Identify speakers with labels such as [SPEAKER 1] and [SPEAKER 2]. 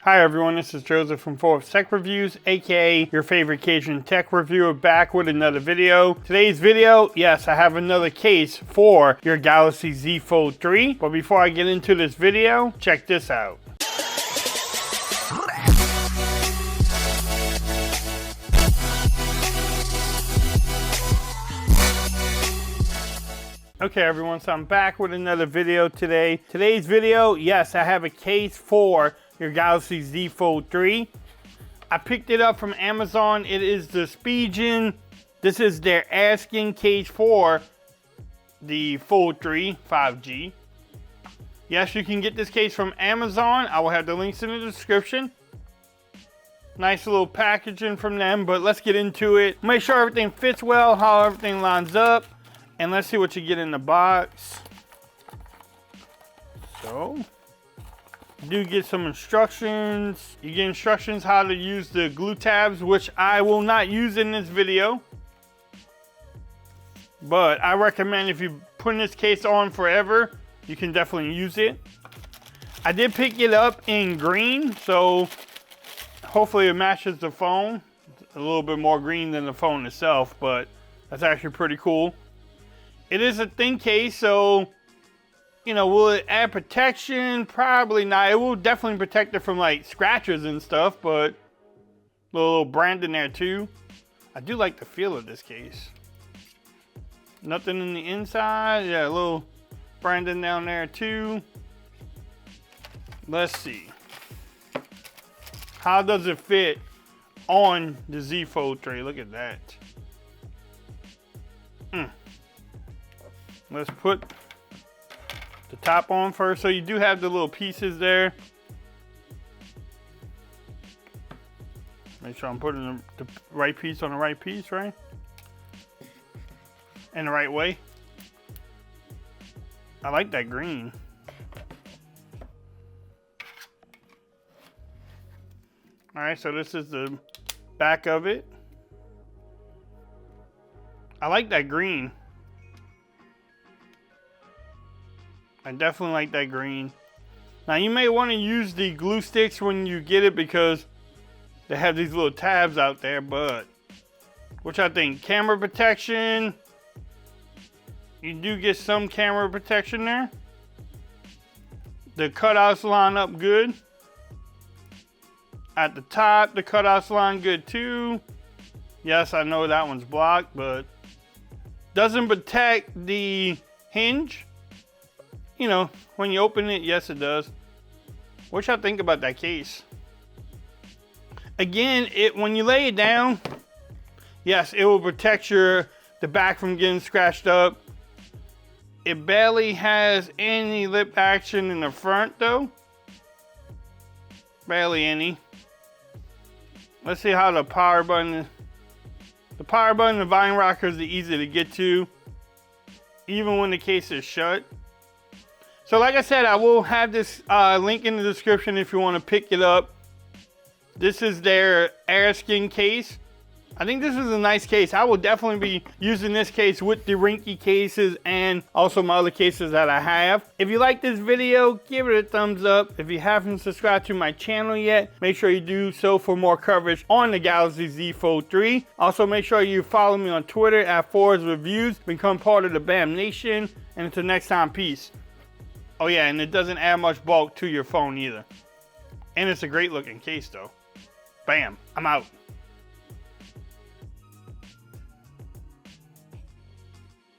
[SPEAKER 1] Hi everyone, this is Joseph from Forbes Tech Reviews, aka your favorite Cajun tech reviewer, back with another video. Today's video, yes, I have another case for your Galaxy Z Fold 3. But before I get into this video, check this out. Okay everyone, so I'm back with another video today. Today's video, yes, I have a case for your Galaxy Z Fold 3. I picked it up from Amazon. It is the Spigen. This is their asking case for the Fold 3 5G. Yes, you can get this case from Amazon. I will have the links in the description. Nice little packaging from them, but let's get into it. Make sure everything fits well, how everything lines up. And let's see what you get in the box. So, you do get some instructions. You get instructions how to use the glue tabs, which I will not use in this video. But I recommend if you put this case on forever, you can definitely use it. I did pick it up in green, so hopefully it matches the phone. It's a little bit more green than the phone itself, but that's actually pretty cool. It is a thin case, so, you know, will it add protection? Probably not. It will definitely protect it from, like, scratches and stuff, but a little brand in there, too. I do like the feel of this case. Nothing in the inside. Yeah, a little branding down there, too. Let's see. How does it fit on the Z Fold 3? Look at that. Let's put the top on first. So you do have the little pieces there. Make sure I'm putting the right piece on the right piece, right? And the right way. I like that green. All right, so this is the back of it. I like that green. I definitely like that green. Now you may want to use the glue sticks when you get it because they have these little tabs out there, but which I think camera protection, you do get some camera protection there. The cutouts line up good. At the top, the cutouts line good too. Yes, I know that one's blocked, but doesn't protect the hinge. You know, when you open it, yes it does. What y'all think about that case? Again, when you lay it down, yes, it will protect the back from getting scratched up. It barely has any lip action in the front though. Barely any. Let's see how the power button, the volume rocker is easy to get to, even when the case is shut. So like I said, I will have this link in the description if you want to pick it up. This is their Airskin case. I think this is a nice case. I will definitely be using this case with the Rinky cases and also my other cases that I have. If you like this video, give it a thumbs up. If you haven't subscribed to my channel yet, make sure you do so for more coverage on the Galaxy Z Fold 3. Also make sure you follow me on Twitter at Forbes Reviews. Become part of the BAM Nation. And until next time, peace. Oh yeah, and it doesn't add much bulk to your phone either. And it's a great looking case though. Bam, I'm out.